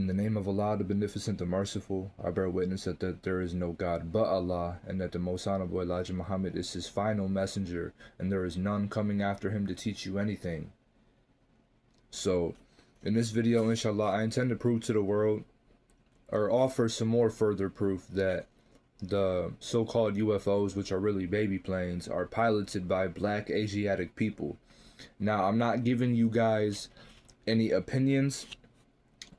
In the name of Allah, the Beneficent, the Merciful, I bear witness that there is no God but Allah, and that the Most Honorable Elijah Muhammad is his final messenger, and there is none coming after him to teach you anything. So, in this video, inshallah, I intend to prove to the world, or offer some more further proof that the so-called UFOs, which are really baby planes, are piloted by black Asiatic people. Now, I'm not giving you guys any opinions.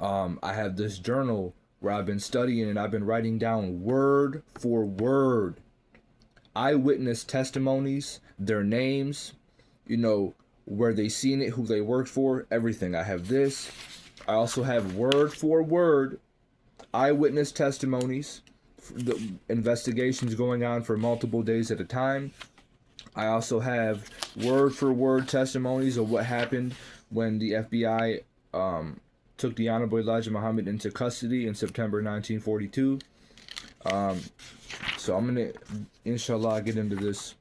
I have this journal where I've been studying and I've been writing down word for word eyewitness testimonies, their names, where they seen it, who they worked for, everything. I have this. I also have word for word eyewitness testimonies, the investigations going on for multiple days at a time. I also have word for word testimonies of what happened when the FBI took the Honorable Elijah Muhammad into custody in September 1942. So I'm going to, inshallah, get into this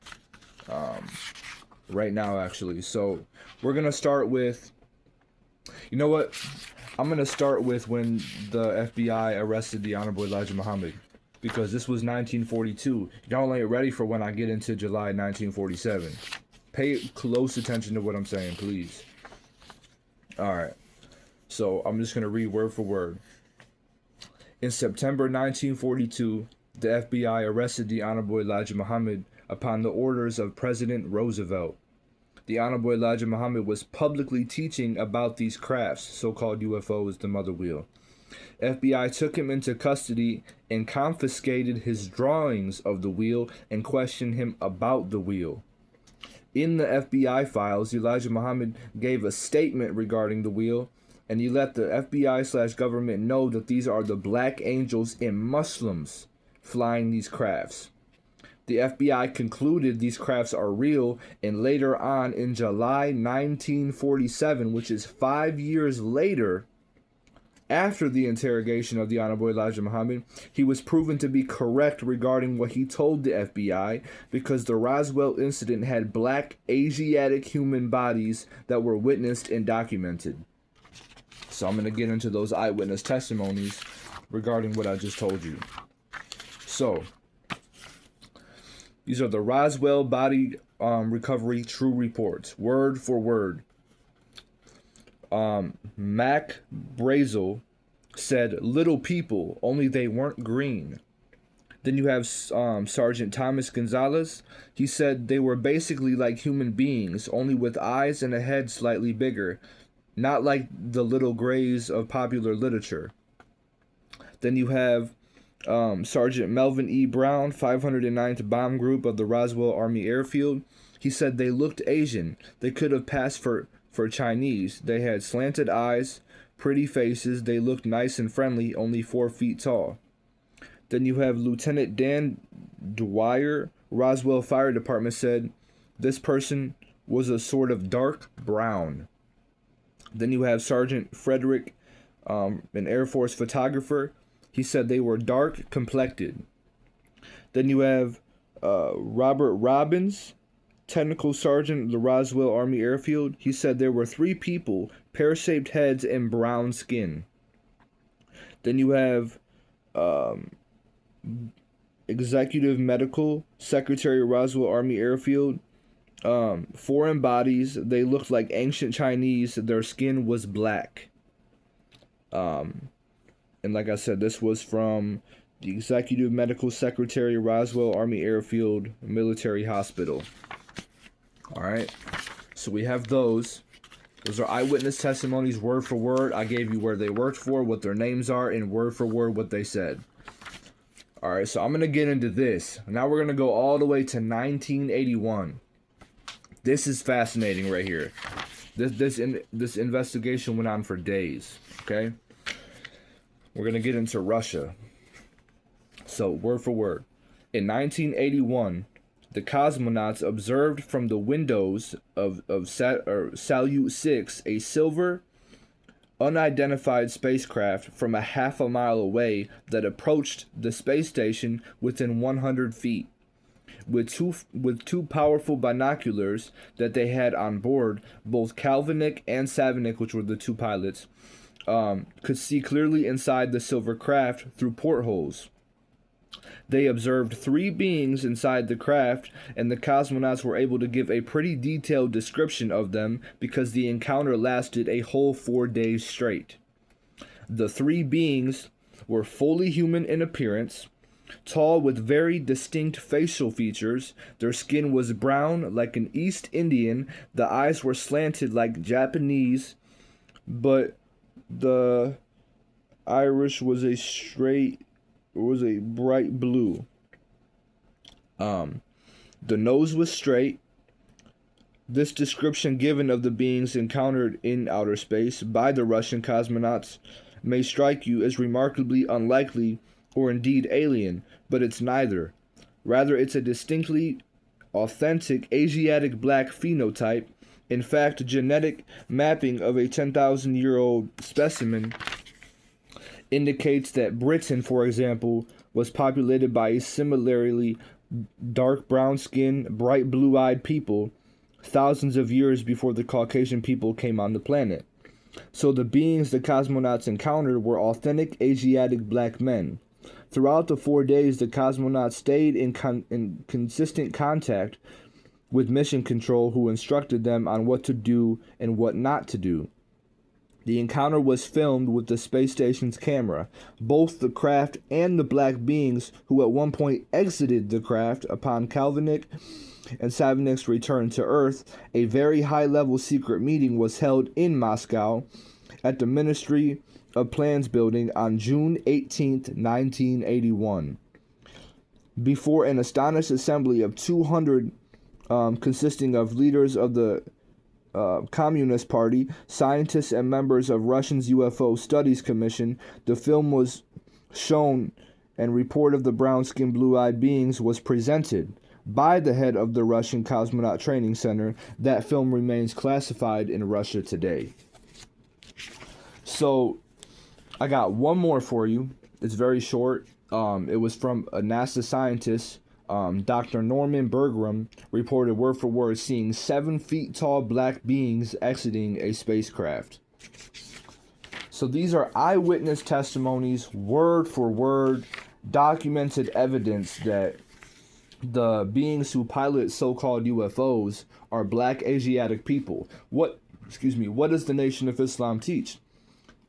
right now, actually. So we're going to start with, you know what? I'm going to start with when the FBI arrested the Honorable Elijah Muhammad, because this was 1942. Y'all ain't ready for when I get into July 1947. Pay close attention to what I'm saying, please. All right. So I'm just going to read word for word. In September 1942, the FBI arrested the Honorable Elijah Muhammad upon the orders of President Roosevelt. The Honorable Elijah Muhammad was publicly teaching about these crafts, so-called UFOs, the mother wheel. FBI took him into custody and confiscated his drawings of the wheel and questioned him about the wheel. In the FBI files, Elijah Muhammad gave a statement regarding the wheel, and he let the FBI/government know that these are the black angels and Muslims flying these crafts. The FBI concluded these crafts are real, and later on in July 1947, which is 5 years later, after the interrogation of the Honorable Elijah Muhammad, he was proven to be correct regarding what he told the FBI, because the Roswell incident had black Asiatic human bodies that were witnessed and documented. So I'm going to get into those eyewitness testimonies regarding what I just told you. So, these are the Roswell body recovery true reports, word for word. Mac Brazel said, "Little people, only they weren't green." Then you have Sergeant Thomas Gonzalez. He said they were basically like human beings, only with eyes and a head slightly bigger, not like the little grays of popular literature. Then you have Sergeant Melvin E. Brown, 509th Bomb Group of the Roswell Army Airfield. He said they looked Asian. They could have passed for Chinese. They had slanted eyes, pretty faces. They looked nice and friendly, only 4 feet tall. Then you have Lieutenant Dan Dwyer, Roswell Fire Department, said this person was a sort of dark brown. Then you have Sergeant Frederick, an Air Force photographer. He said they were dark complected. Then you have Robert Robbins, Technical Sergeant of the Roswell Army Airfield. He said there were 3 people, pear-shaped heads and brown skin. Then you have Executive Medical Secretary of Roswell Army Airfield. Foreign bodies, they looked like ancient Chinese. Their skin was black. And like I said, this was from the Executive Medical Secretary, Roswell Army Airfield Military Hospital. All right, so we have those. Those are eyewitness testimonies, word for word. I gave you where they worked for, what their names are, and word for word what they said. All right, so I'm going to get into this. Now we're going to go all the way to 1981. This is fascinating right here. This investigation went on for days, okay? We're going to get into Russia. So, word for word. In 1981, the cosmonauts observed from the windows of Salyut 6 a silver, unidentified spacecraft from a half a mile away that approached the space station within 100 feet. With two powerful binoculars that they had on board, both Kalvanik and Savinik, which were the 2 pilots, could see clearly inside the silver craft through portholes. They observed 3 beings inside the craft, and the cosmonauts were able to give a pretty detailed description of them because the encounter lasted a whole 4 days straight. The 3 beings were fully human in appearance, tall with very distinct facial features. Their skin was brown like an East Indian. The eyes were slanted like Japanese, but the iris was a bright blue. The nose was straight. This description given of the beings encountered in outer space by the Russian cosmonauts may strike you as remarkably unlikely or indeed alien, but it's neither. Rather, it's a distinctly authentic Asiatic black phenotype. In fact, genetic mapping of a 10,000-year-old specimen indicates that Britain, for example, was populated by a similarly dark brown-skinned, bright blue-eyed people thousands of years before the Caucasian people came on the planet. So the beings the cosmonauts encountered were authentic Asiatic black men. Throughout the 4 days, the cosmonauts stayed in consistent contact with mission control, who instructed them on what to do and what not to do. The encounter was filmed with the space station's camera. Both the craft and the black beings, who at one point exited the craft upon Kalvanik and Savinik's return to Earth, a very high-level secret meeting was held in Moscow at the Ministry of Plans building on June 18, 1981. Before an astonished assembly of 200 consisting of leaders of the Communist Party, scientists, and members of Russia's UFO Studies Commission, the film was shown and report of the brown-skinned, blue-eyed beings was presented by the head of the Russian Cosmonaut Training Center. That film remains classified in Russia today. So, I got one more for you. It's very short. It was from a NASA scientist. Dr. Norman Bergram reported word for word seeing 7 feet tall black beings exiting a spacecraft. So these are eyewitness testimonies, word for word, documented evidence that the beings who pilot so-called UFOs are black Asiatic people. What does the Nation of Islam teach?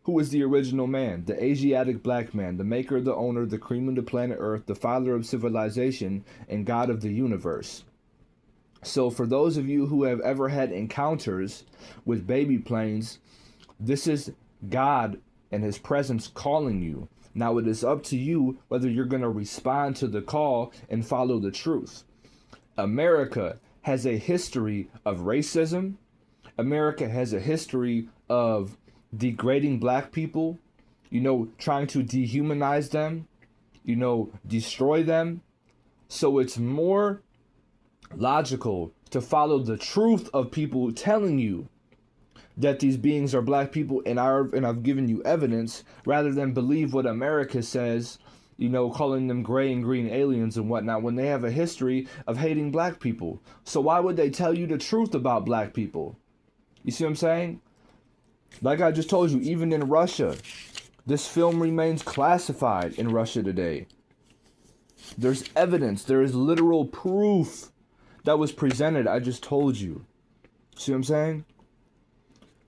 Who is the original man? The Asiatic black man, the maker, the owner, the cream of the planet Earth, the father of civilization, and God of the universe. So for those of you who have ever had encounters with baby planes, this is God and his presence calling you. Now it is up to you whether you're going to respond to the call and follow the truth. America has a history of racism. America has a history of degrading black people, trying to dehumanize them, destroy them. So it's more logical to follow the truth of people telling you that these beings are black people, and I've given you evidence, rather than believe what America says, calling them gray and green aliens and whatnot, when they have a history of hating black people. So why would they tell you the truth about black people? You see what I'm saying? Like I just told you, even in Russia, this film remains classified in Russia today. There's evidence, there is literal proof that was presented. I just told you. See what I'm saying?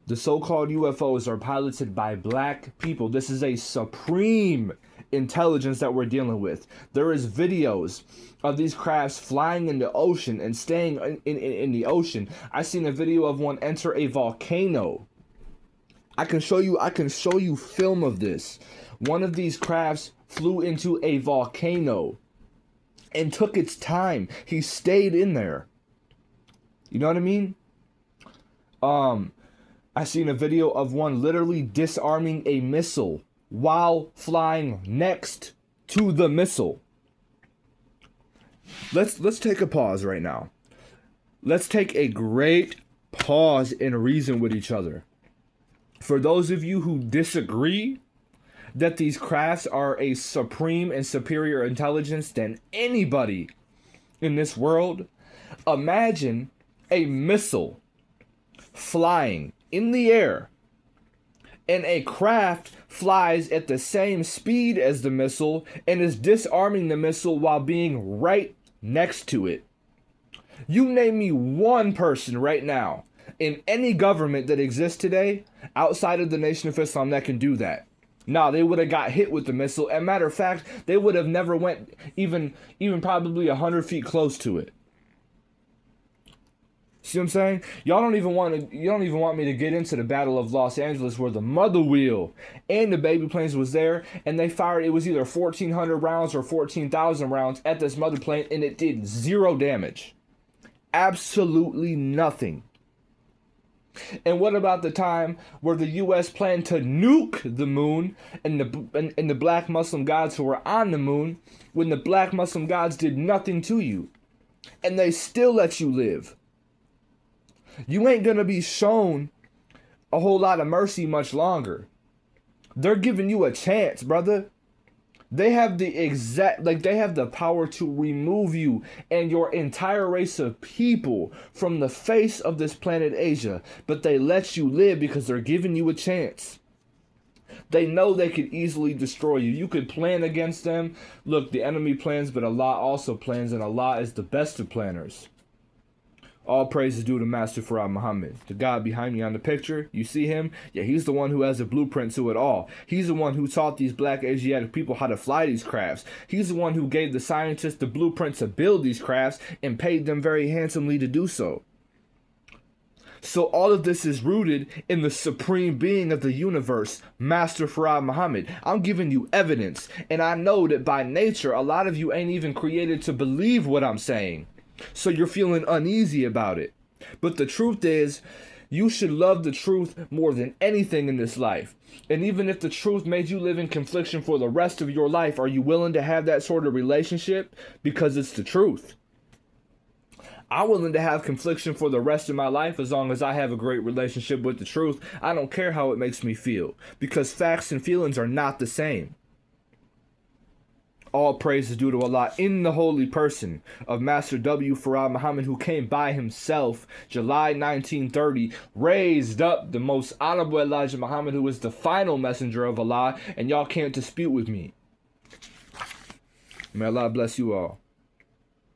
The so-called UFOs are piloted by black people. This is a supreme intelligence that we're dealing with. There is videos of these crafts flying in the ocean and staying in the ocean. I seen a video of one enter a volcano. I can show you film of this. One of these crafts flew into a volcano and took its time. He stayed in there. You know what I mean? I seen a video of one literally disarming a missile while flying next to the missile. Let's take a pause right now. Let's take a great pause and reason with each other. For those of you who disagree that these crafts are a supreme and superior intelligence than anybody in this world, imagine a missile flying in the air and a craft flies at the same speed as the missile and is disarming the missile while being right next to it. You name me one person right now in any government that exists today outside of the Nation of Islam that can do that. Nah, they would have got hit with the missile. And matter of fact, they would have never went even probably 100 feet close to it. See what I'm saying? You don't even want me to get into the Battle of Los Angeles where the mother wheel and the baby planes was there, and they fired, it was either 1,400 rounds or 14,000 rounds at this mother plane, and it did zero damage. Absolutely nothing. And what about the time where the U.S. planned to nuke the moon and the black Muslim gods who were on the moon, when the black Muslim gods did nothing to you and they still let you live? You ain't gonna be shown a whole lot of mercy much longer. They're giving you a chance, brother. They have they have the power to remove you and your entire race of people from the face of this planet Asia, but they let you live because they're giving you a chance. They know they could easily destroy you. You could plan against them. Look, the enemy plans, but Allah also plans, and Allah is the best of planners. All praise is due to Master Farad Muhammad. The God behind me on the picture, you see him? Yeah, he's the one who has a blueprint to it all. He's the one who taught these black Asiatic people how to fly these crafts. He's the one who gave the scientists the blueprint to build these crafts and paid them very handsomely to do so. So all of this is rooted in the supreme being of the universe, Master Farad Muhammad. I'm giving you evidence, and I know that by nature, a lot of you ain't even created to believe what I'm saying. So you're feeling uneasy about it. But the truth is, you should love the truth more than anything in this life. And even if the truth made you live in confliction for the rest of your life, are you willing to have that sort of relationship? Because it's the truth. I'm willing to have confliction for the rest of my life as long as I have a great relationship with the truth. I don't care how it makes me feel, because facts and feelings are not the same. All praise is due to Allah in the holy person of Master W. Farad Muhammad, who came by himself July 1930, raised up the most honorable Elijah Muhammad, who was the final messenger of Allah, and y'all can't dispute with me. May Allah bless you all.